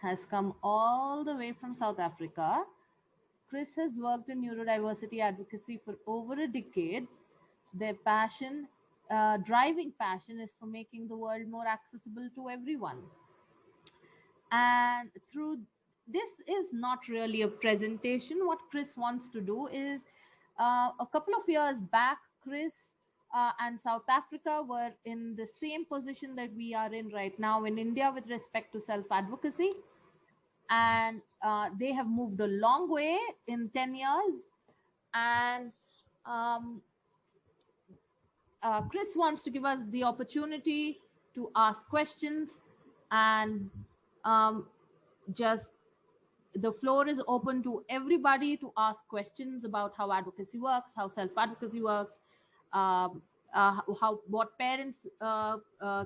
has come all the way from South Africa. Chris has worked in neurodiversity advocacy for over a decade. Their passion, driving passion, is for making the world more accessible to everyone. And through this is not really a presentation. What Chris wants to do is, a couple of years back, Chris and South Africa were in the same position that we are in right now in India with respect to self-advocacy. And they have moved a long way in 10 years. And Chris wants to give us the opportunity to ask questions, and just the floor is open to everybody to ask questions about how advocacy works, how self-advocacy works, what parents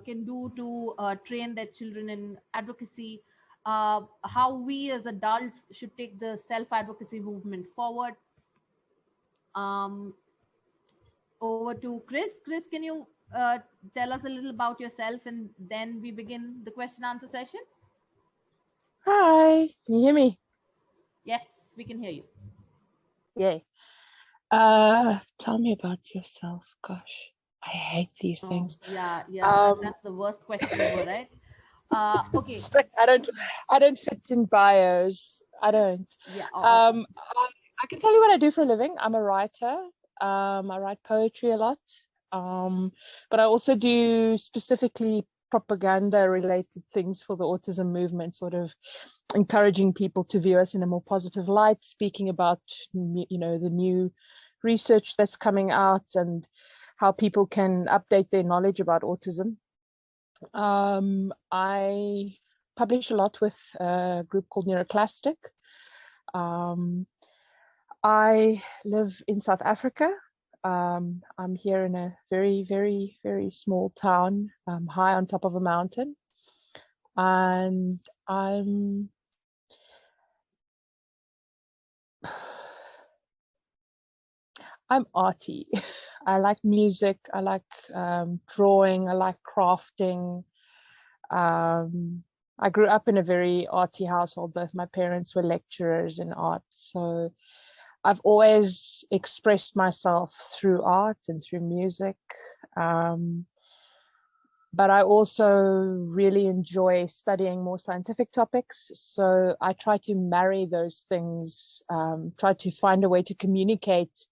can do to train their children in advocacy, how we as adults should take the self-advocacy movement forward. Over to Chris. Chris, can you tell us a little about yourself, and then we begin the question answer session? Hi, can you hear me? Yes, we can hear you. Yay. Tell me about yourself. Gosh, I hate these things. Yeah, that's the worst question ever, right? Okay. I don't fit in bios. I don't. Yeah. I can tell you what I do for a living. I'm a writer. I write poetry a lot. But I also do specifically propaganda related things for the autism movement, sort of encouraging people to view us in a more positive light, speaking about, you know, the new research that's coming out and how people can update their knowledge about autism. I publish a lot with a group called Neuroclastic. I live in South Africa. I'm here in a very, very, very small town, high on top of a mountain. And I'm arty. I like music. I like drawing. I like crafting. I grew up in a very arty household. Both my parents were lecturers in art. So I've always expressed myself through art and through music. But I also really enjoy studying more scientific topics. So I try to marry those things, try to find a way to communicate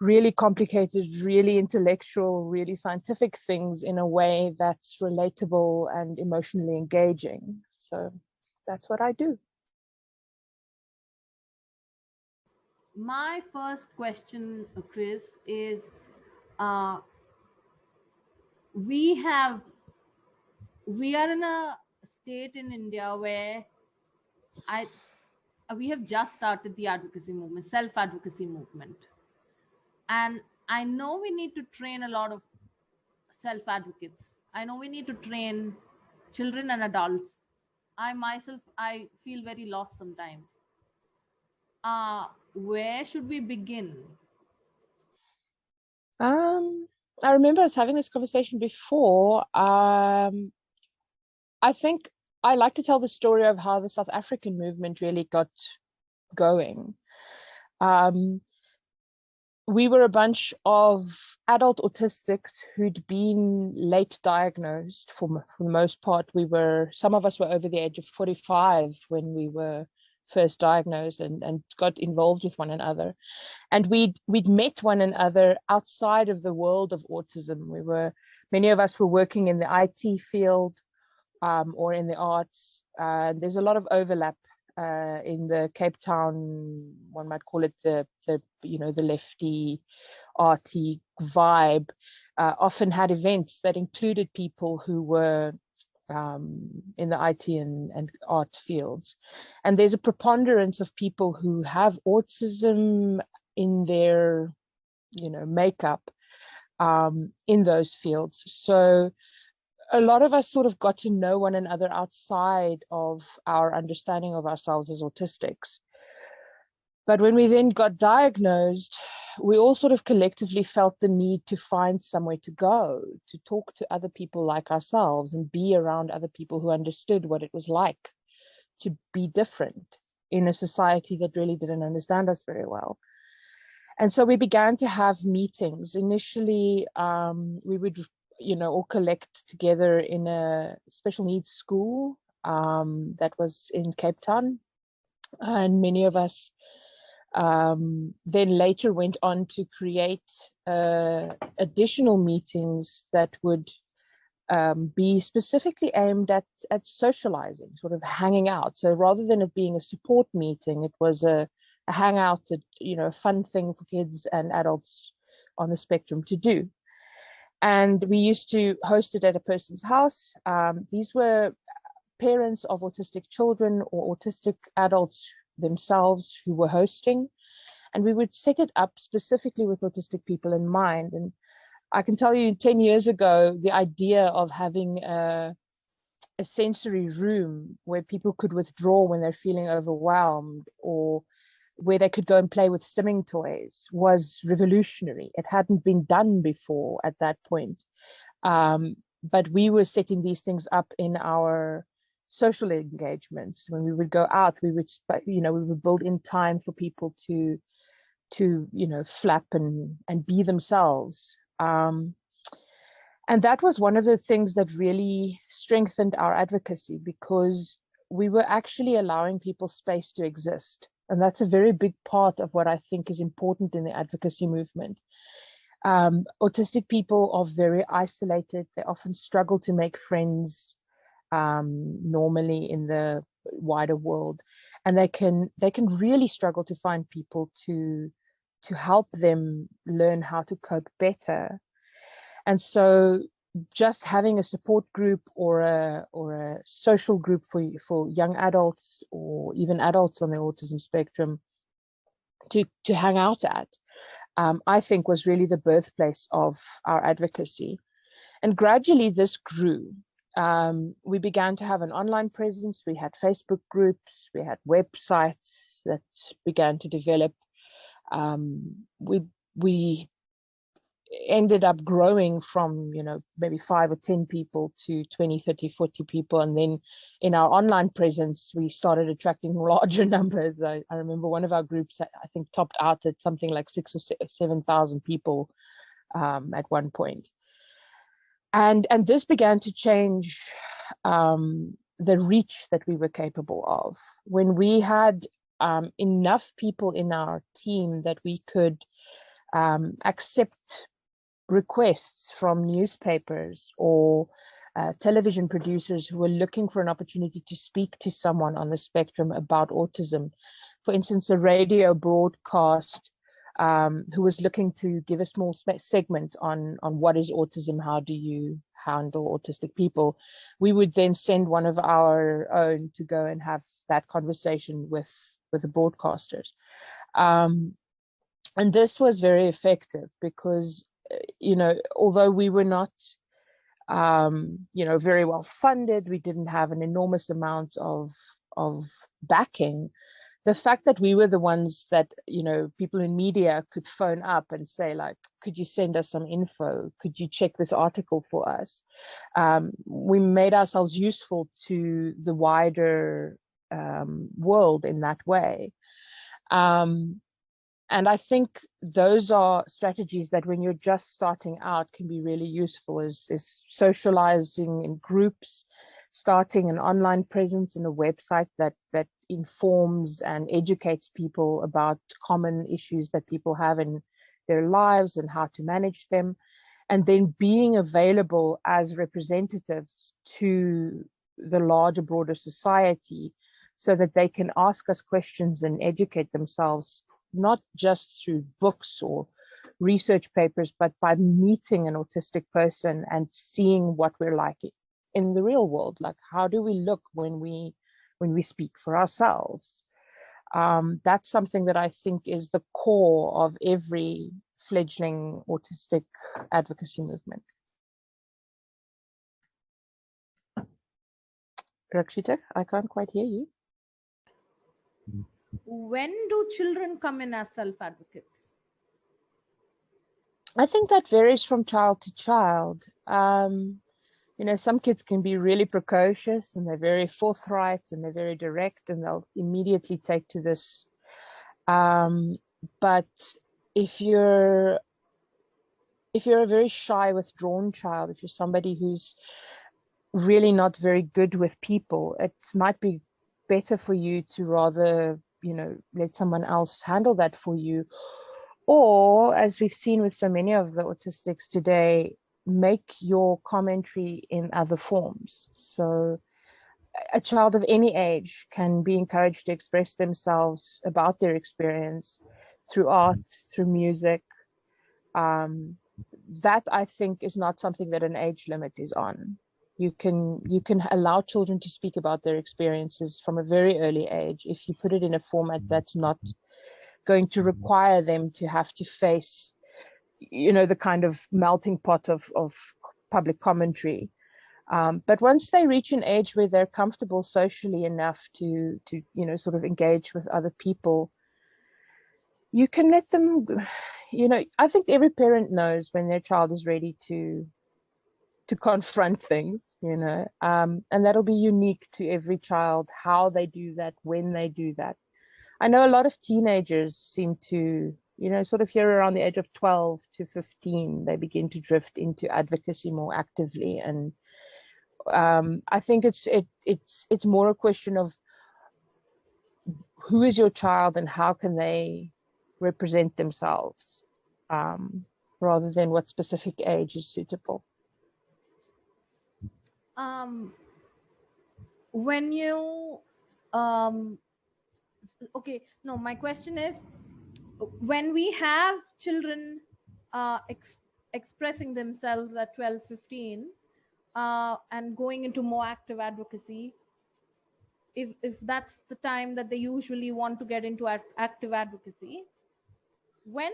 really complicated, really intellectual, really scientific things in a way that's relatable and emotionally engaging. So that's what I do. My first question, Chris, is we are in a state in India where we have just started the advocacy movement, self-advocacy movement. And I know we need to train a lot of self-advocates. I know we need to train children and adults. I myself, I feel very lost sometimes. Where should we begin? I remember us having this conversation before. I think I like to tell the story of how the South African movement really got going. We were a bunch of adult autistics who'd been late diagnosed. For the most part, some of us were over the age of 45 when we were first diagnosed and got involved with one another. And we'd met one another outside of the world of autism. Many of us were working in the IT field or in the arts. There's a lot of overlap in the Cape Town, one might call it the lefty arty vibe. Often had events that included people who were in the IT and art fields. And there's a preponderance of people who have autism in their, makeup in those fields. So a lot of us sort of got to know one another outside of our understanding of ourselves as autistics. But when we then got diagnosed, we all sort of collectively felt the need to find somewhere to go, to talk to other people like ourselves and be around other people who understood what it was like to be different in a society that really didn't understand us very well. And so we began to have meetings. Initially, we would, all collect together in a special needs school that was in Cape Town. And many of us then later went on to create additional meetings that would be specifically aimed at socializing, sort of hanging out. So rather than it being a support meeting, it was a hangout, a fun thing for kids and adults on the spectrum to do. And we used to host it at a person's house. These were parents of autistic children or autistic adults themselves who were hosting. And we would set it up specifically with autistic people in mind. And I can tell you 10 years ago, the idea of having a sensory room where people could withdraw when they're feeling overwhelmed, or where they could go and play with stimming toys, was revolutionary. It hadn't been done before at that point. But we were setting these things up in our social engagements. When we would go out, we would build in time for people to flap and be themselves. And that was one of the things that really strengthened our advocacy, because we were actually allowing people space to exist. And that's a very big part of what I think is important in the advocacy movement. Autistic people are very isolated. They often struggle to make friends normally in the wider world. And they can really struggle to find people to help them learn how to cope better. And so just having a support group or a social group for young adults, or even adults on the autism spectrum, to hang out at, I think was really the birthplace of our advocacy. And gradually this grew. We began to have an online presence. We had Facebook groups, we had websites that began to develop. We ended up growing from maybe 5 or 10 people to 20, 30, 40 people. And then in our online presence, we started attracting larger numbers. I remember one of our groups, I think, topped out at something like 6,000 or 7,000 people at one point. And this began to change the reach that we were capable of. When we had enough people in our team that we could accept requests from newspapers or television producers who were looking for an opportunity to speak to someone on the spectrum about autism. For instance, a radio broadcast who was looking to give a small segment on what is autism, how do you handle autistic people. We would then send one of our own to go and have that conversation with the broadcasters. And this was very effective because, although we were not, very well funded, we didn't have an enormous amount of backing. The fact that we were the ones that, people in media could phone up and say, like, could you send us some info? Could you check this article for us? We made ourselves useful to the wider world in that way. And I think those are strategies that when you're just starting out can be really useful, is socializing in groups, starting an online presence in a website that informs and educates people about common issues that people have in their lives and how to manage them, and then being available as representatives to the larger, broader society so that they can ask us questions and educate themselves, not just through books or research papers, but by meeting an autistic person and seeing what we're like in the real world. Like, how do we look when we speak for ourselves? That's something that I think is the core of every fledgling autistic advocacy movement. Rakshita, I can't quite hear you. When do children come in as self-advocates? I think that varies from child to child. You know, some kids can be really precocious and they're very forthright and they're very direct and they'll immediately take to this. But if you're a very shy, withdrawn child, if you're somebody who's really not very good with people, it might be better for you to rather, you know, let someone else handle that for you. Or, as we've seen with so many of the autistics today, make your commentary in other forms. So a child of any age can be encouraged to express themselves about their experience through art, through music. That, I think, is not something that an age limit is on. You can allow children to speak about their experiences from a very early age if you put it in a format that's not going to require them to have to face, you know, the kind of melting pot of public commentary. But once they reach an age where they're comfortable socially enough to you know, sort of engage with other people, you can let them, you know, I think every parent knows when their child is ready to confront things, you know, and that'll be unique to every child, how they do that, when they do that. I know a lot of teenagers seem to, you know, sort of here around the age of 12 to 15, they begin to drift into advocacy more actively. And I think it's more a question of who is your child and how can they represent themselves, rather than what specific age is suitable. When you okay, no, my question is, when we have children expressing themselves at 12, 15, and going into more active advocacy, if that's the time that they usually want to get into active advocacy, when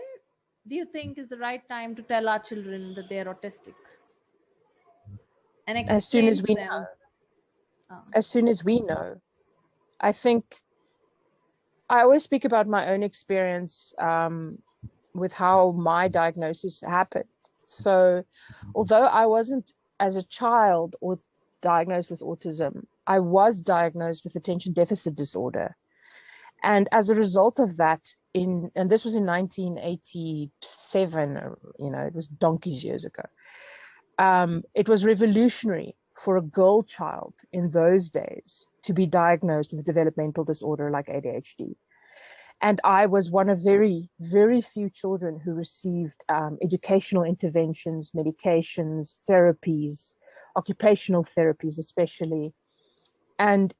do you think is the right time to tell our children that they're autistic and As soon explain as to we them? know. As soon as we know. I think I always speak about my own experience with how my diagnosis happened. So, although I wasn't as a child or diagnosed with autism, I was diagnosed with attention deficit disorder. And as a result of that, and this was in 1987, you know, it was donkey's years ago. It was revolutionary for a girl child in those days to be diagnosed with a developmental disorder like ADHD. And I was one of very, very few children who received educational interventions, medications, therapies, occupational therapies, especially. And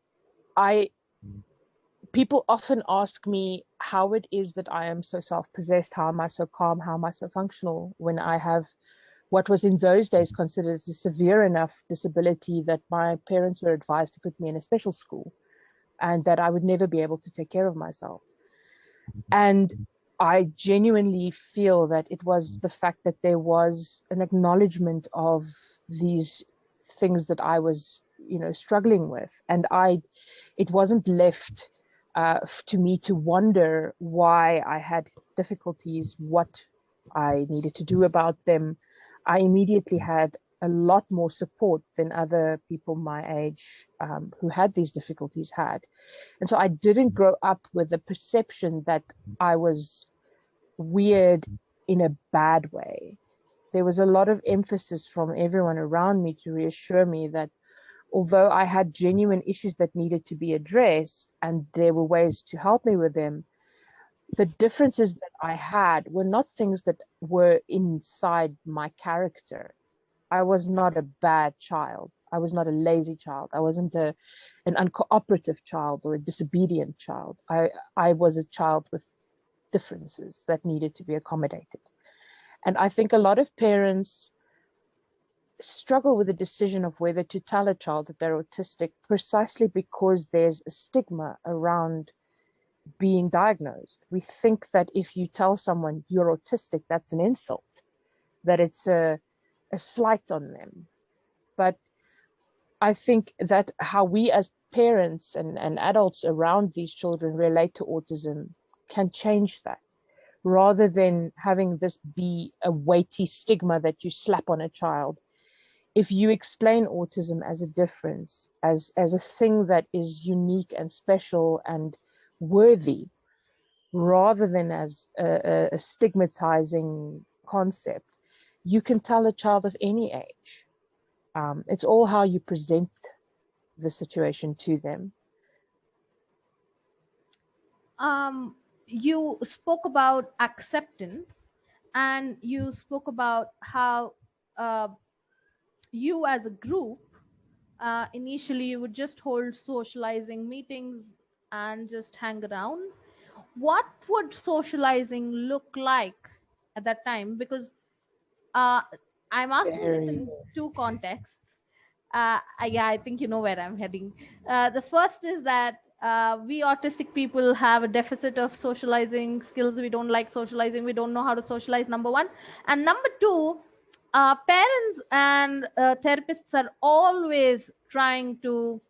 people often ask me how it is that I am so self-possessed, how am I so calm, how am I so functional when I have what was in those days considered a severe enough disability that my parents were advised to put me in a special school and that I would never be able to take care of myself. And I genuinely feel that it was the fact that there was an acknowledgement of these things that I was, you know, struggling with. And it wasn't left to me to wonder why I had difficulties, what I needed to do about them. I immediately had a lot more support than other people my age who had these difficulties had. And so I didn't grow up with the perception that I was weird in a bad way. There was a lot of emphasis from everyone around me to reassure me that although I had genuine issues that needed to be addressed and there were ways to help me with them, the differences that I had were not things that were inside my character. I was not a bad child. I was not a lazy child. I wasn't an uncooperative child or a disobedient child. I was a child with differences that needed to be accommodated. And I think a lot of parents struggle with the decision of whether to tell a child that they're autistic precisely because there's a stigma around being diagnosed. We think that if you tell someone you're autistic, that's an insult, that it's a slight on them. But I think that how we as parents and adults around these children relate to autism can change that, rather than having this be a weighty stigma that you slap on a child. if you explain autism as a difference, as a thing that is unique and special and worthy, rather than as a stigmatizing concept, you can tell a child of any age. It's all how you present the situation to them. You spoke about acceptance, and you spoke about how uh, you as a group, initially you would just hold socializing meetings and just hang around. What would socializing look like at that time? Because uh, I'm asking this Very. in two contexts. Yeah, I think you know where I'm heading. The first is that we autistic people have a deficit of socializing skills. We don't like socializing. We don't know how to socialize, number one. And number two, parents and therapists are always trying to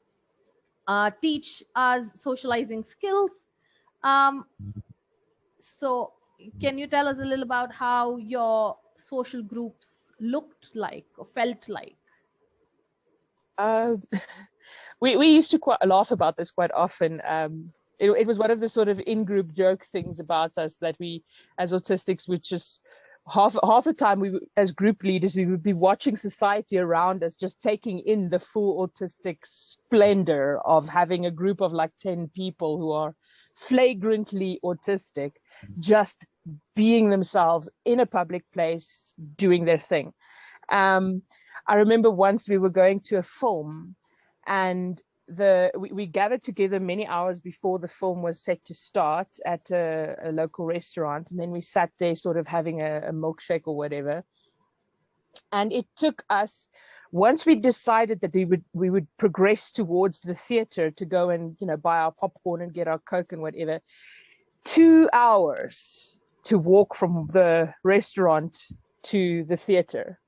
teach us socializing skills. Um, so, can you tell us a little about how your social groups looked like or felt like? Uh, we used to quite laugh about this quite often. It was one of the sort of in-group joke things about us that we, as autistics, would just half the time as group leaders, we would be watching society around us, just taking in the full autistic splendor of having a group of like 10 people who are flagrantly autistic, just being themselves in a public place, doing their thing. I remember once we were going to a film, and we gathered together many hours before the film was set to start at a local restaurant, and then we sat there sort of having a milkshake or whatever. And it took us, once we decided that we would progress towards the theater to go and buy our popcorn and get our Coke and whatever, 2 hours to walk from the restaurant to the theater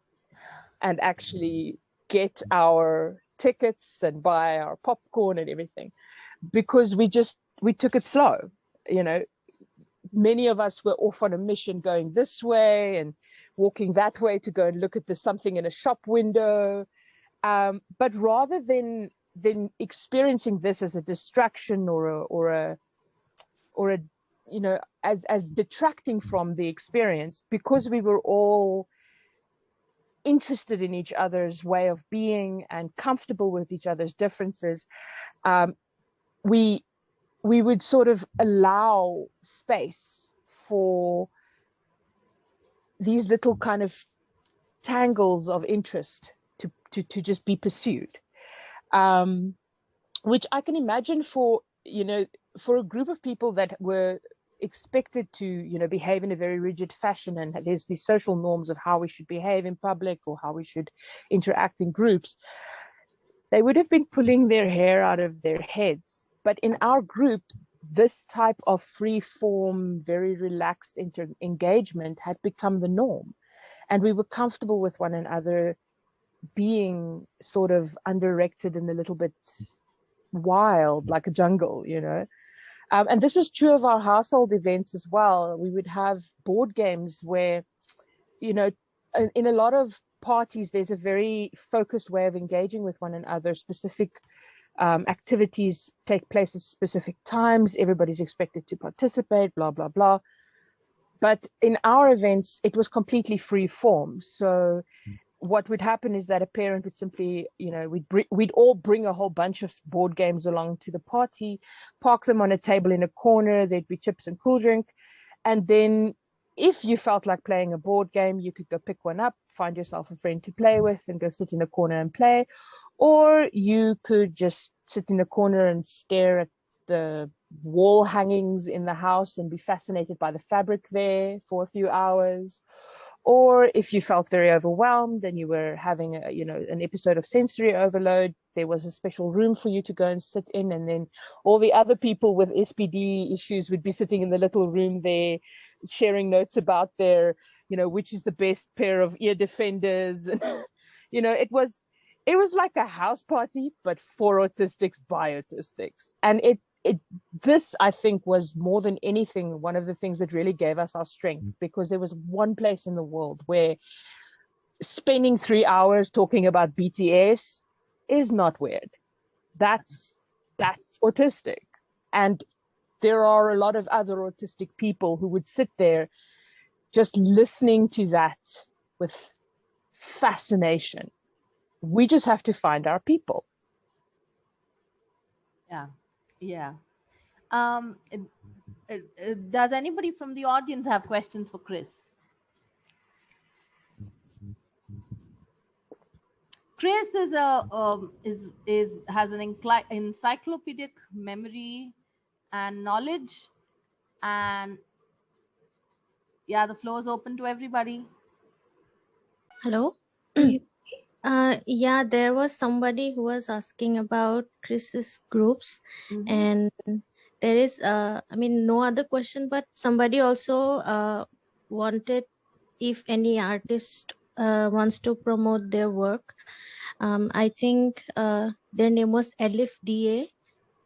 and actually get our tickets and buy our popcorn and everything, because we took it slow. Many of us were off on a mission, going this way and walking that way to go and look at something in a shop window. But rather than experiencing this as a distraction or a as detracting from the experience, because we were all interested in each other's way of being and comfortable with each other's differences, we would sort of allow space for these little kind of tangles of interest to just be pursued, which I can imagine for a group of people that were expected to behave in a very rigid fashion, and there's these social norms of how we should behave in public or how we should interact in groups. They would have been pulling their hair out of their heads. But in our group, this type of free form, very relaxed engagement had become the norm, and we were comfortable with one another being sort of undirected and a little bit wild, like a jungle. And this was true of our household events as well. We would have board games where, in a lot of parties, there's a very focused way of engaging with one another. Specific activities take place at specific times. Everybody's expected to participate, blah, blah, blah. But in our events, it was completely free form. So what would happen is that a parent would simply, we'd all bring a whole bunch of board games along to the party, park them on a table in a corner. There'd be chips and cool drink. And then if you felt like playing a board game, you could go pick one up, find yourself a friend to play with and go sit in a corner and play. Or you could just sit in a corner and stare at the wall hangings in the house and be fascinated by the fabric there for a few hours. Or if you felt very overwhelmed and you were having an episode of sensory overload, there was a special room for you to go and sit in, and then all the other people with SPD issues would be sitting in the little room there, sharing notes about their, which is the best pair of ear defenders. And it was like a house party, but for autistics by autistics. And this, I think, was more than anything one of the things that really gave us our strength, because there was one place in the world where spending 3 hours talking about BTS is not weird. That's autistic. And there are a lot of other autistic people who would sit there just listening to that with fascination. We just have to find our people. Yeah. Does anybody from the audience have questions for Chris? Chris is has an encyclopedic memory and knowledge, and yeah, the floor is open to everybody. Hello. Yeah, there was somebody who was asking about Chris's groups, and there is I mean, no other question, but somebody also wanted if any artist wants to promote their work. I think their name was Elif DA,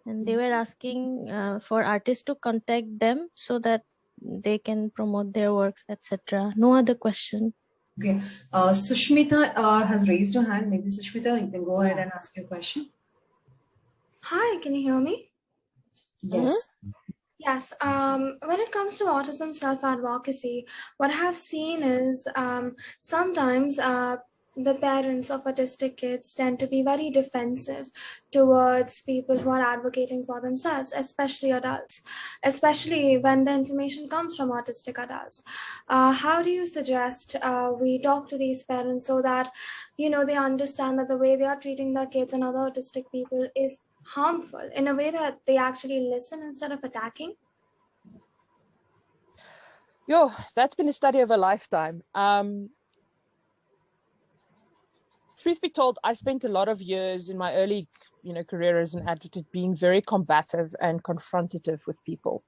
and they were asking for artists to contact them so that they can promote their works, etc. No other question. Okay. Sushmita has raised her hand. Maybe Sushmita, you can go ahead and ask your question. Hi, can you hear me? Yes. Yes. When it comes to autism self-advocacy, what I have seen is sometimes the parents of autistic kids tend to be very defensive towards people who are advocating for themselves, especially adults, especially when the information comes from autistic adults. How do you suggest we talk to these parents so that, you know, they understand that the way they are treating their kids and other autistic people is harmful, in a way that they actually listen instead of attacking? Yo, that's been a study of a lifetime. Truth be told, I spent a lot of years in my early, career as an advocate being very combative and confrontative with people.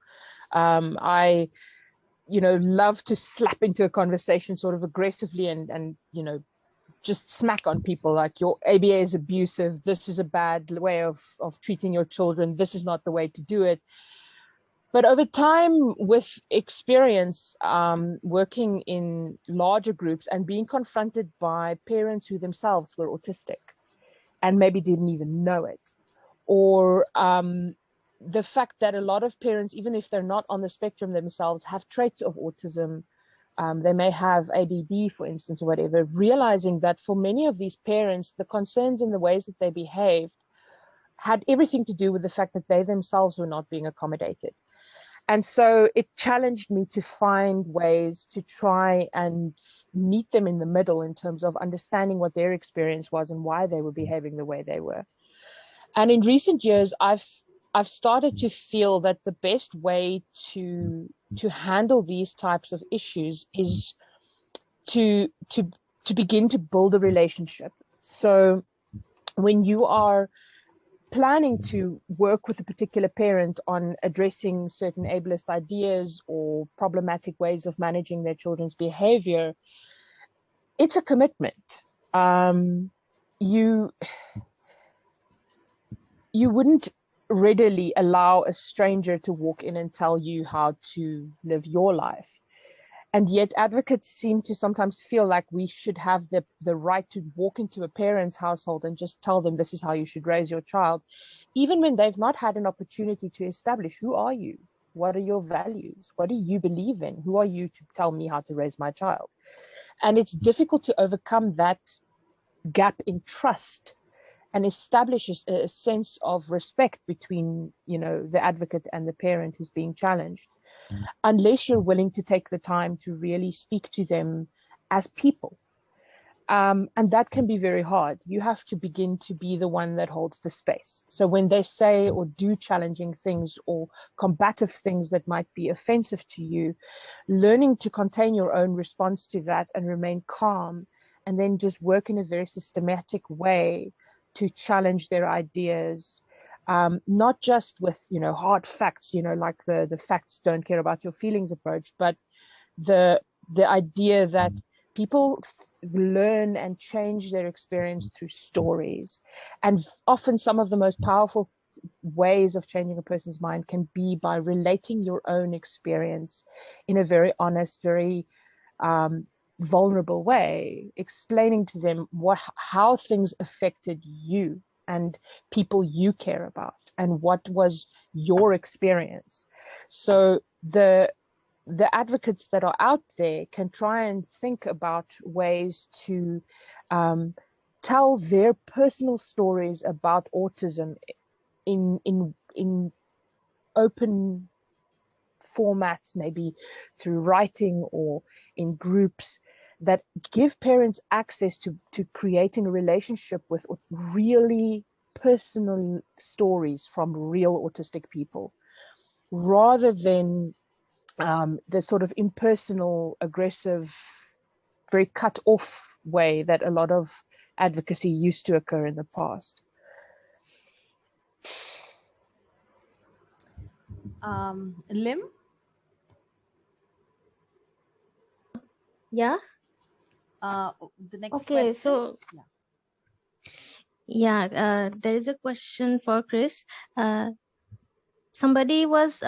I, love to slap into a conversation sort of aggressively and just smack on people like, your ABA is abusive. This is a bad way of treating your children. This is not the way to do it. But over time, with experience working in larger groups and being confronted by parents who themselves were autistic and maybe didn't even know it, or the fact that a lot of parents, even if they're not on the spectrum themselves, have traits of autism. They may have ADD, for instance, or whatever, realizing that for many of these parents, the concerns and the ways that they behaved had everything to do with the fact that they themselves were not being accommodated. And so it challenged me to find ways to try and meet them in the middle in terms of understanding what their experience was and why they were behaving the way they were. And in recent years, I've started to feel that the best way to handle these types of issues is to begin to build a relationship. So when you are planning to work with a particular parent on addressing certain ableist ideas or problematic ways of managing their children's behavior, it's a commitment. You wouldn't readily allow a stranger to walk in and tell you how to live your life. And yet advocates seem to sometimes feel like we should have the right to walk into a parent's household and just tell them this is how you should raise your child, even when they've not had an opportunity to establish, who are you? What are your values? What do you believe in? Who are you to tell me how to raise my child? And it's difficult to overcome that gap in trust and establish a sense of respect between, the advocate and the parent who's being challenged, unless you're willing to take the time to really speak to them as people. And that can be very hard. You have to begin to be the one that holds the space. So when they say or do challenging things or combative things that might be offensive to you, learning to contain your own response to that and remain calm, and then just work in a very systematic way to challenge their ideas, not just with, hard facts, like the facts don't care about your feelings approach, but the idea that people learn and change their experience through stories. And often some of the most powerful ways of changing a person's mind can be by relating your own experience in a very honest, very vulnerable way, explaining to them how things affected you and people you care about, and what was your experience. So the advocates that are out there can try and think about ways to tell their personal stories about autism in open formats, maybe through writing or in groups, that give parents access to creating a relationship with really personal stories from real autistic people, rather than the sort of impersonal, aggressive, very cut off way that a lot of advocacy used to occur in the past. Lim? Yeah. The next Okay, question. so yeah, there is a question for Chris. Somebody was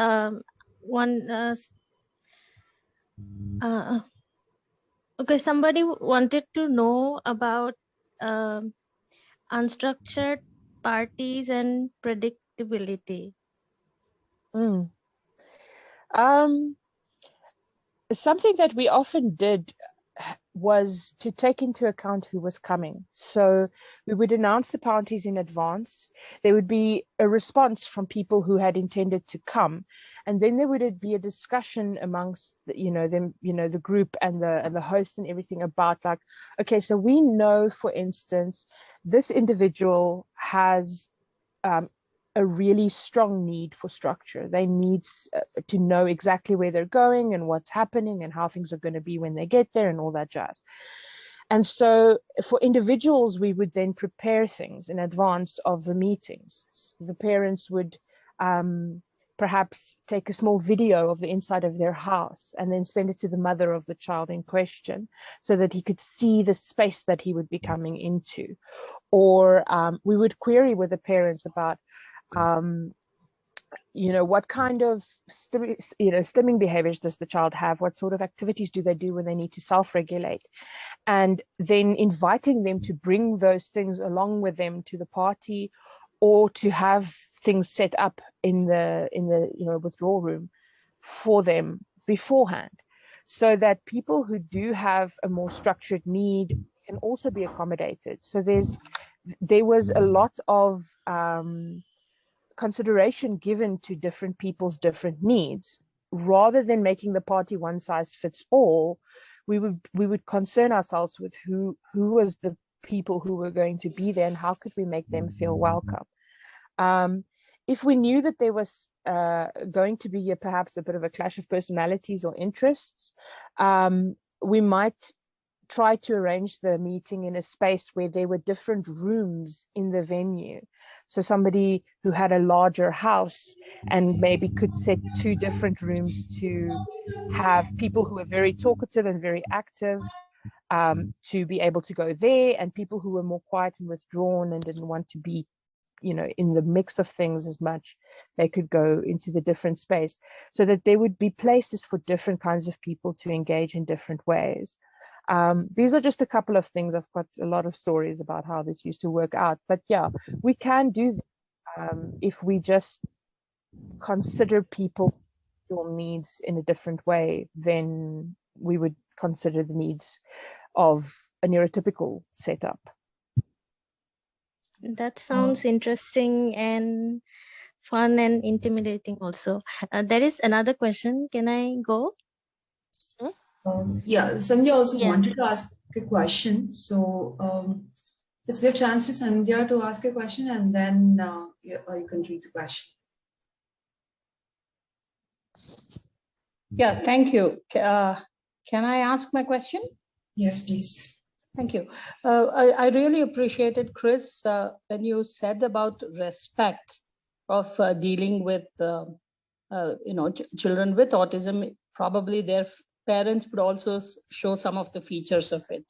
okay, somebody wanted to know about unstructured parties and predictability. Something that we often did was to take into account who was coming. So we would announce the parties in advance. There would be a response from people who had intended to come, and then there would be a discussion amongst the group and the host and everything about, like, okay, so we know, for instance, this individual has a really strong need for structure. They need to know exactly where they're going and what's happening and how things are going to be when they get there and all that jazz. And so for individuals, we would then prepare things in advance of the meetings. The parents would perhaps take a small video of the inside of their house and then send it to the mother of the child in question, so that he could see the space that he would be coming into. Or we would query with the parents about what kind of stimming behaviors does the child have? What sort of activities do they do when they need to self-regulate? And then inviting them to bring those things along with them to the party, or to have things set up in the withdrawal room for them beforehand, so that people who do have a more structured need can also be accommodated. So there was a lot of consideration given to different people's different needs. Rather than making the party one size fits all, we would concern ourselves with who was the people who were going to be there, and how could we make them feel welcome. If we knew that there was going to be perhaps a bit of a clash of personalities or interests, we might try to arrange the meeting in a space where there were different rooms in the venue. So somebody who had a larger house and maybe could set 2 different rooms to have people who were very talkative and very active to be able to go there, and people who were more quiet and withdrawn and didn't want to be in the mix of things as much, they could go into the different space, so that there would be places for different kinds of people to engage in different ways. These are just a couple of things. I've got a lot of stories about how this used to work out, but yeah, we can do this if we just consider people's needs in a different way than we would consider the needs of a neurotypical setup. That sounds interesting and fun and intimidating also. There is another question. Can I go? Yeah, Sandhya also wanted to ask a question. So let's give a chance to Sandhya to ask a question, and then you can read the question. Yeah, thank you. Can I ask my question? Yes, please. Thank you. I really appreciated, Chris, when you said about respect of dealing with children with autism. Probably their parents would also show some of the features of it.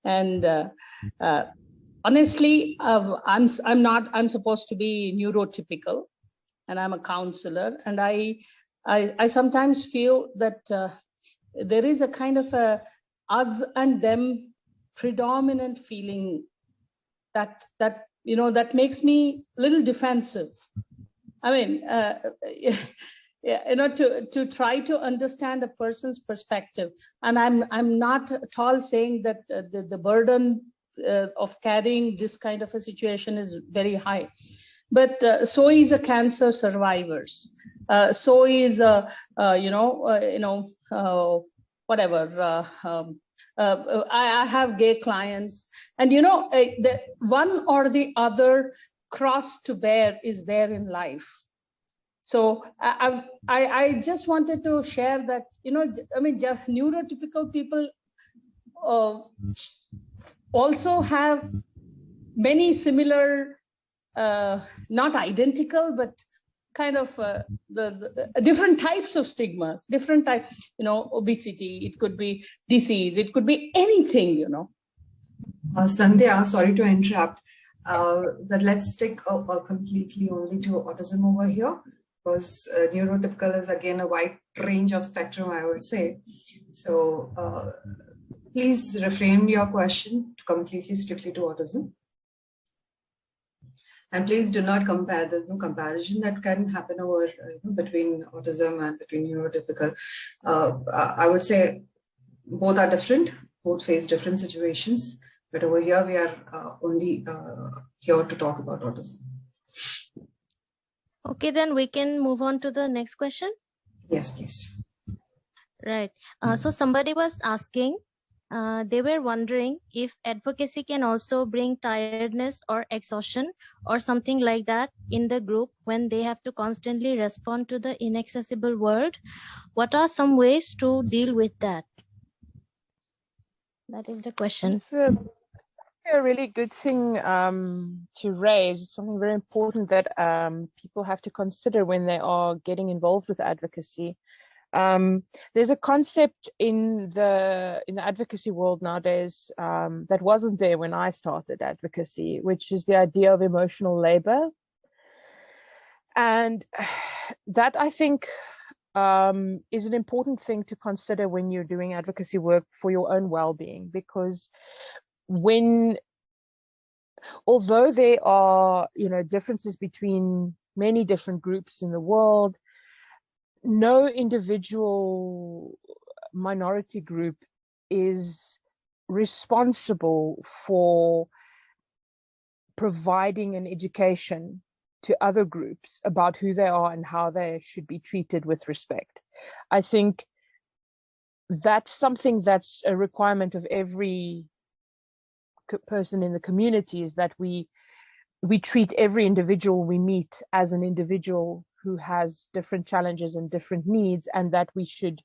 And honestly, I'm supposed to be neurotypical, and I'm a counselor, and I sometimes feel that there is a kind of a us and them predominant feeling that makes me a little defensive. I mean, to try to understand a person's perspective. And I'm not at all saying that the burden of carrying this kind of a situation is very high. But so is a cancer survivors. So is whatever. I have gay clients, and the one or the other cross to bear is there in life. So I just wanted to share that just neurotypical people also have many similar. Not identical, but kind of the different types of stigmas, different type, obesity, it could be disease, it could be anything, Sandhya, sorry to interrupt, but let's stick completely only to autism over here, because neurotypical is again a wide range of spectrum, I would say. So please reframe your question to completely strictly to autism. And please do not compare. There's no comparison that can happen over between autism and between neurotypical. I would say both are different. Both face different situations. But over here, we are only here to talk about autism. Okay, then we can move on to the next question. Yes, please. Right. So somebody was asking, they were wondering if advocacy can also bring tiredness or exhaustion or something like that in the group when they have to constantly respond to the inaccessible world. What are some ways to deal with that? That is the question. It's a really good thing to raise. It's something very important that people have to consider when they are getting involved with advocacy. There's a concept in the advocacy world nowadays that wasn't there when I started advocacy, which is the idea of emotional labor. And that, I think, is an important thing to consider when you're doing advocacy work for your own well-being, because although there are differences between many different groups in the world, no individual minority group is responsible for providing an education to other groups about who they are and how they should be treated with respect. I think that's something that's a requirement of every person in the community, is that we treat every individual we meet as an individual who has different challenges and different needs, and that we should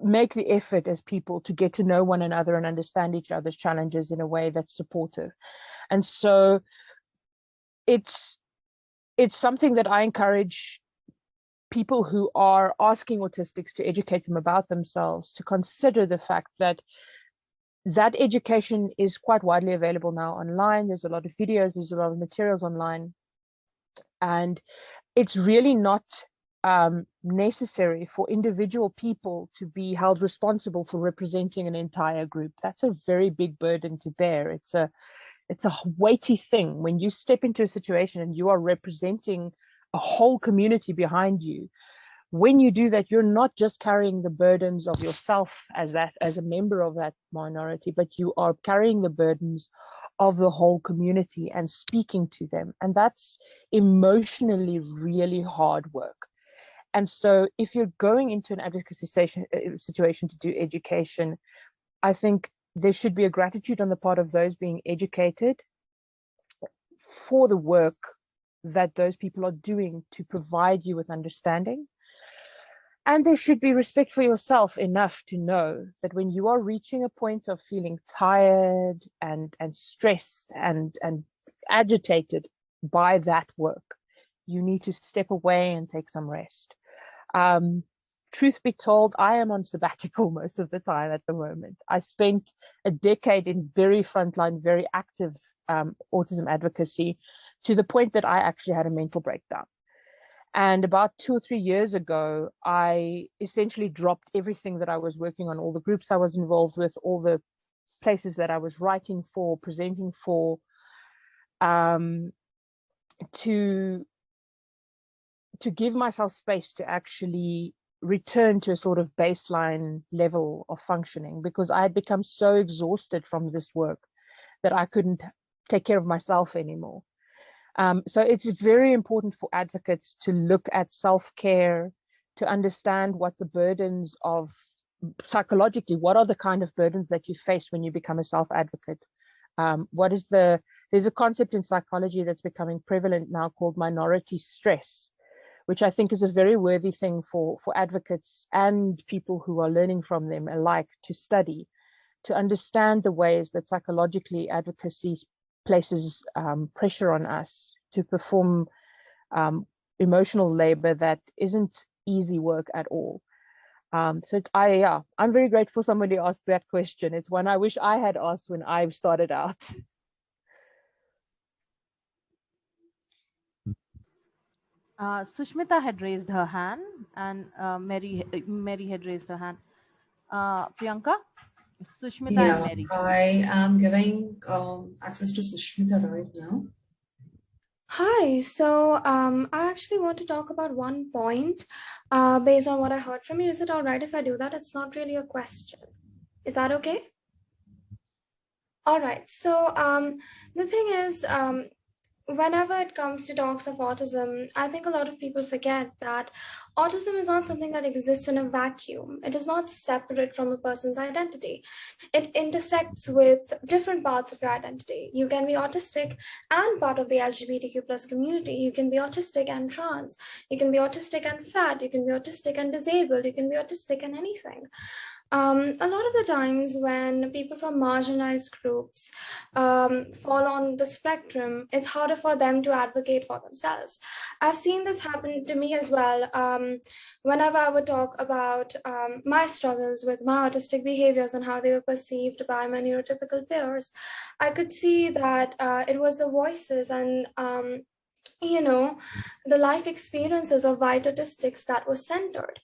make the effort as people to get to know one another and understand each other's challenges in a way that's supportive. And so it's something that I encourage people who are asking autistics to educate them about themselves to consider the fact that education is quite widely available now online. There's a lot of videos, there's a lot of materials online, and it's really not necessary for individual people to be held responsible for representing an entire group. That's a very big burden to bear. It's a weighty thing when you step into a situation and you are representing a whole community behind you. When you do that, you're not just carrying the burdens of yourself as a member of that minority, but you are carrying the burdens of the whole community and speaking to them. And that's emotionally really hard work. And so if you're going into an advocacy situation to do education, I think there should be a gratitude on the part of those being educated for the work that those people are doing to provide you with understanding. And there should be respect for yourself enough to know that when you are reaching a point of feeling tired and stressed and agitated by that work, you need to step away and take some rest. Truth be told, I am on sabbatical most of the time at the moment. I spent a decade in very frontline, very active autism advocacy, to the point that I actually had a mental breakdown. And about 2 or 3 years ago, I essentially dropped everything that I was working on, all the groups I was involved with, all the places that I was writing for, presenting for, to give myself space to actually return to a sort of baseline level of functioning, because I had become so exhausted from this work that I couldn't take care of myself anymore. So it's very important for advocates to look at self-care, to understand what the burdens of psychologically, what are the kind of burdens that you face when you become a self-advocate? There's a concept in psychology that's becoming prevalent now called minority stress, which I think is a very worthy thing for advocates and people who are learning from them alike to study, to understand the ways that psychologically advocacy places pressure on us to perform emotional labor that isn't easy work at all. I'm very grateful somebody asked that question. It's one I wish I had asked when I started out. Sushmita had raised her hand, and Mary had raised her hand. Priyanka, Sushmita and Mary. I am giving access to Sushmita right now. Hi, so I actually want to talk about one point based on what I heard from you. Is it all right if I do that? It's not really a question. Is that okay? All right, so the thing is, whenever it comes to talks of autism, I think a lot of people forget that autism is not something that exists in a vacuum. It is not separate from a person's identity. It intersects with different parts of your identity. You can be autistic and part of the LGBTQ plus community. You can be autistic and trans. You can be autistic and fat. You can be autistic and disabled. You can be autistic and anything. A lot of the times when people from marginalized groups fall on the spectrum, it's harder for them to advocate for themselves. I've seen this happen to me as well. Whenever I would talk about my struggles with my autistic behaviors and how they were perceived by my neurotypical peers, I could see that it was the voices and the life experiences of white autistics that was centered.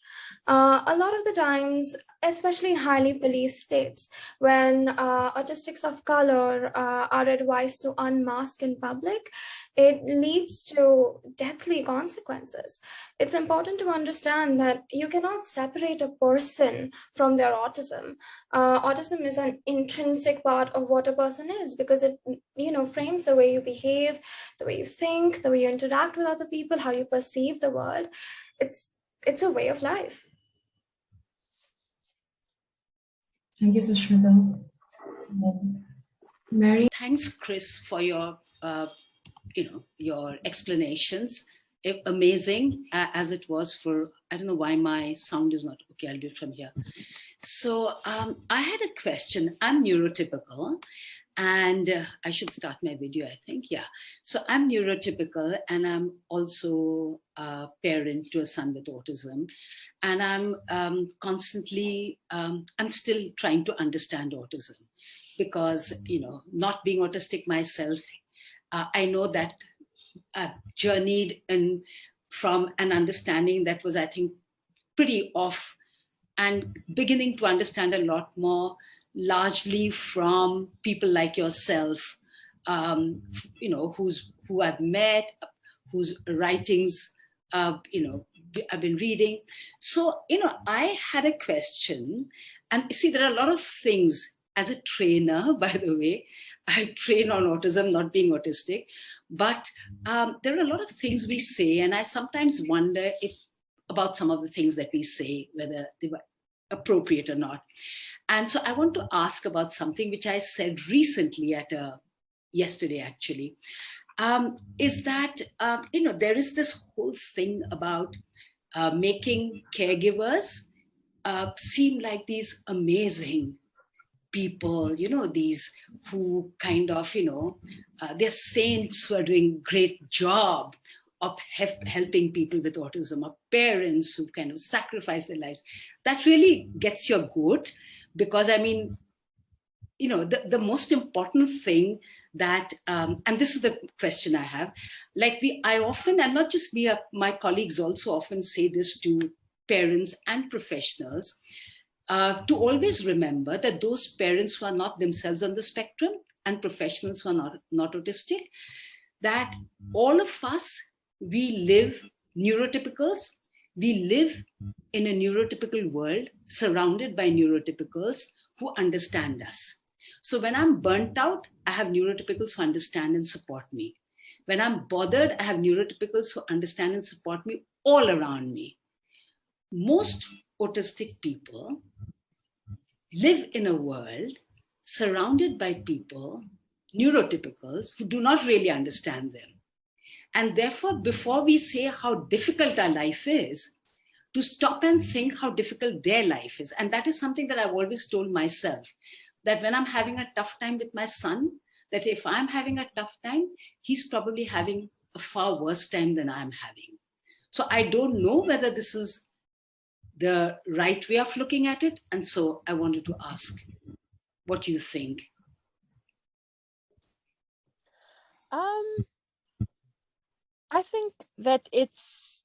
A lot of the times, especially in highly policed states, when autistics of color are advised to unmask in public, it leads to deathly consequences. It's important to understand that you cannot separate a person from their autism. Autism is an intrinsic part of what a person is, because it frames the way you behave, the way you think, the way you interact with other people, how you perceive the world. It's a way of life. Thank you, Sushmita. Mary. Thanks, Chris, for your your explanations. Amazing as it was for, I don't know why my sound is not okay. I'll do it from here. So I had a question. I'm neurotypical, and I should start my video, I think. Yeah. So I'm neurotypical, and I'm also a parent to a son with autism. And I'm constantly, I'm still trying to understand autism, because, not being autistic myself, I know that I've journeyed from an understanding that was, I think, pretty off, and beginning to understand a lot more, largely from people like yourself, who I've met, whose writings, I've been reading. So, I had a question, and see, there are a lot of things. As a trainer, by the way, I train on autism, not being autistic, but there are a lot of things we say, and I sometimes wonder about some of the things that we say, whether they were appropriate or not. And so I want to ask about something which I said recently yesterday, actually, is that, there is this whole thing about making caregivers seem like these amazing people, these who kind of, they're saints who are doing great job of helping people with autism, or parents who kind of sacrifice their lives. That really gets your goat, because I mean, the most important thing that, and this is the question I have, like I often, and not just me, my colleagues also often say this to parents and professionals, to always remember that those parents who are not themselves on the spectrum and professionals who are not autistic, that all of us, we live neurotypicals, we live in a neurotypical world surrounded by neurotypicals who understand us. So when I'm burnt out, I have neurotypicals who understand and support me. When I'm bothered, I have neurotypicals who understand and support me all around me. Most autistic people live in a world surrounded by people, neurotypicals, who do not really understand them. And therefore, before we say how difficult our life is, to stop and think how difficult their life is. And that is something that I've always told myself, that when I'm having a tough time with my son, that if I'm having a tough time, he's probably having a far worse time than I'm having. So I don't know whether this is the right way of looking at it. And so I wanted to ask what you think. I think that it's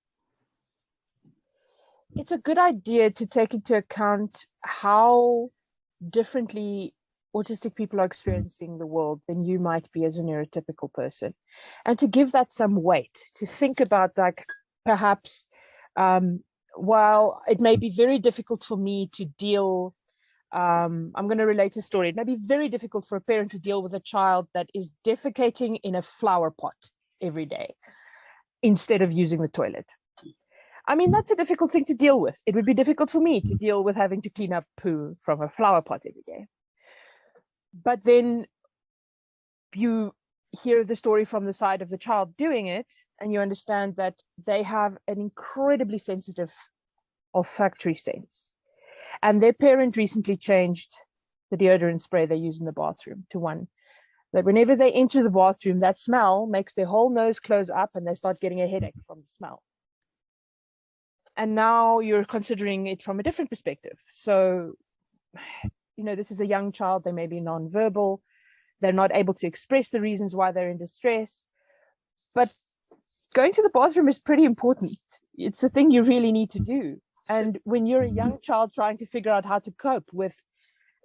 a good idea to take into account how differently autistic people are experiencing the world than you might be as a neurotypical person, and to give that some weight, to think about, like, perhaps while it may be very difficult for me to deal, I'm going to relate a story. It may be very difficult for a parent to deal with a child that is defecating in a flower pot every day instead of using the toilet. I mean, that's a difficult thing to deal with. It would be difficult for me to deal with having to clean up poo from a flower pot every day. But then you hear the story from the side of the child doing it, and you understand that they have an incredibly sensitive olfactory sense. And their parent recently changed the deodorant spray they use in the bathroom to one that whenever they enter the bathroom, that smell makes their whole nose close up and they start getting a headache from the smell. And now you're considering it from a different perspective. So, this is a young child. They may be nonverbal. They're not able to express the reasons why they're in distress. But going to the bathroom is pretty important. It's a thing you really need to do. And when you're a young child trying to figure out how to cope with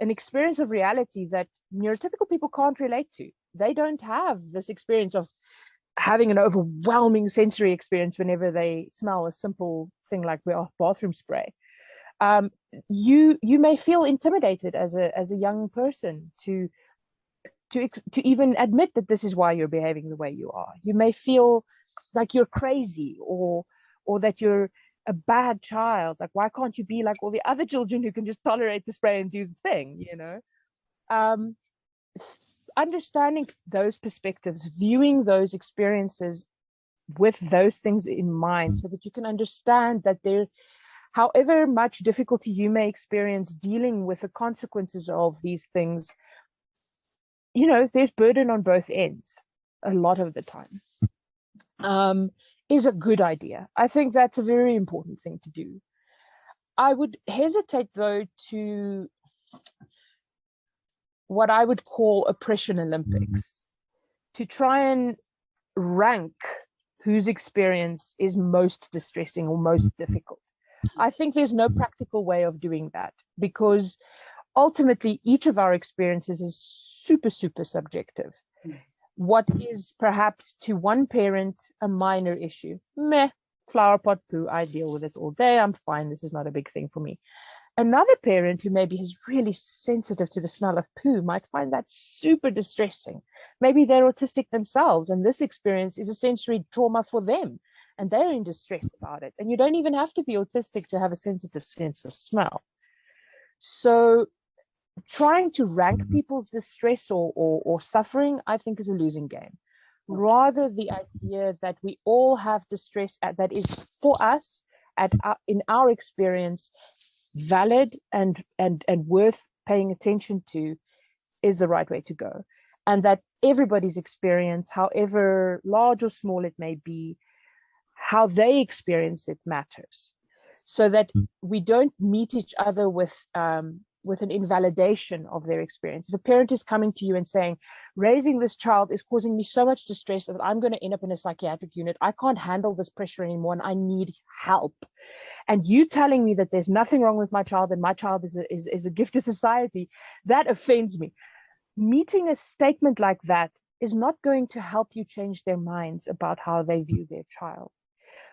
an experience of reality that neurotypical people can't relate to, they don't have this experience of having an overwhelming sensory experience whenever they smell a simple thing like bathroom spray. You may feel intimidated as a young person to even admit that this is why you're behaving the way you are. You may feel like you're crazy or that you're a bad child. Like, why can't you be like all the other children who can just tolerate the spray and do the thing, Understanding those perspectives, viewing those experiences with those things in mind, so that you can understand that however much difficulty you may experience dealing with the consequences of these things, there's burden on both ends a lot of the time, is a good idea. I think that's a very important thing to do. I would hesitate, though, to what I would call oppression Olympics, to try and rank whose experience is most distressing or most difficult. I think there's no practical way of doing that, because ultimately each of our experiences is super, super subjective. What is perhaps to one parent a minor issue, flower pot poo, I deal with this all day, I'm fine, this is not a big thing for me. Another parent who maybe is really sensitive to the smell of poo might find that super distressing. Maybe they're autistic themselves, and this experience is a sensory trauma for them, and they're in distress about it. And you don't even have to be autistic to have a sensitive sense of smell. So trying to rank people's distress or suffering, I think, is a losing game. Rather, the idea that we all have distress that is, for us, in our experience, valid and worth paying attention to, is the right way to go. And that everybody's experience, however large or small it may be, how they experience it matters. So that we don't meet each other with with an invalidation of their experience. If a parent is coming to you and saying, raising this child is causing me so much distress that I'm going to end up in a psychiatric unit, I can't handle this pressure anymore and I need help. And you telling me that there's nothing wrong with my child and my child is a gift to society, that offends me. Meeting a statement like that is not going to help you change their minds about how they view their child.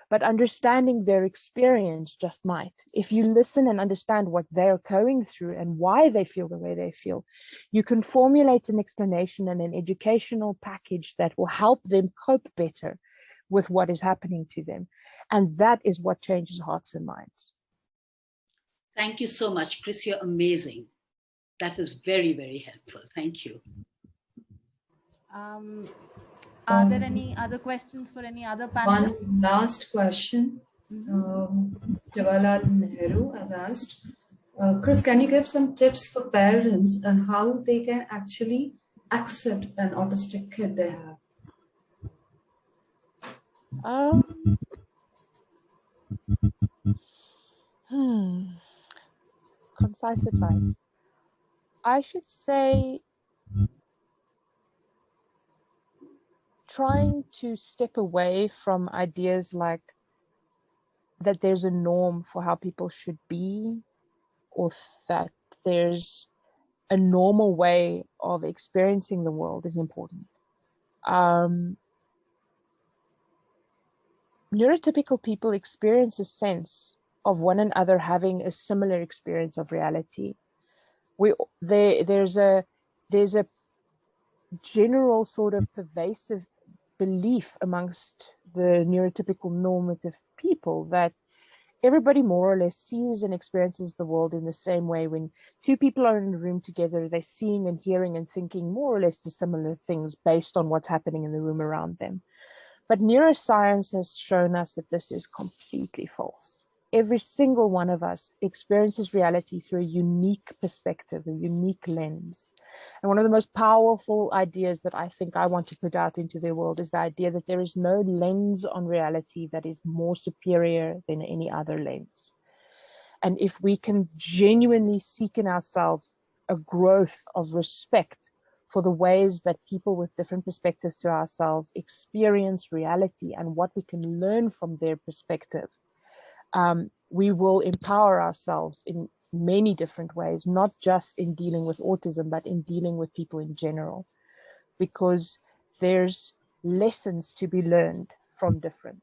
But understanding their experience just might. If you listen and understand what they're going through and why they feel the way they feel, you can formulate an explanation and an educational package that will help them cope better with what is happening to them. And that is what changes hearts and minds. Thank you so much, Chris. You're amazing. That was very, very helpful. Thank you. Are there any other questions for any other panelists? One last question. Jawaharlal Nehru has asked, Chris, can you give some tips for parents on how they can actually accept an autistic kid they have? Concise advice. I should say trying to step away from ideas like that there's a norm for how people should be, or that there's a normal way of experiencing the world is important. Neurotypical people experience a sense of one another having a similar experience of reality. There's a general sort of pervasive belief amongst the neurotypical normative people that everybody more or less sees and experiences the world in the same way. When two people are in a room together, they're seeing and hearing and thinking more or less dissimilar things based on what's happening in the room around them. But neuroscience has shown us that this is completely false. Every single one of us experiences reality through a unique perspective, a unique lens. And one of the most powerful ideas that I think I want to put out into the world is the idea that there is no lens on reality that is more superior than any other lens. And if we can genuinely seek in ourselves a growth of respect for the ways that people with different perspectives to ourselves experience reality and what we can learn from their perspective, we will empower ourselves in many different ways, not just in dealing with autism, but in dealing with people in general, because there's lessons to be learned from difference.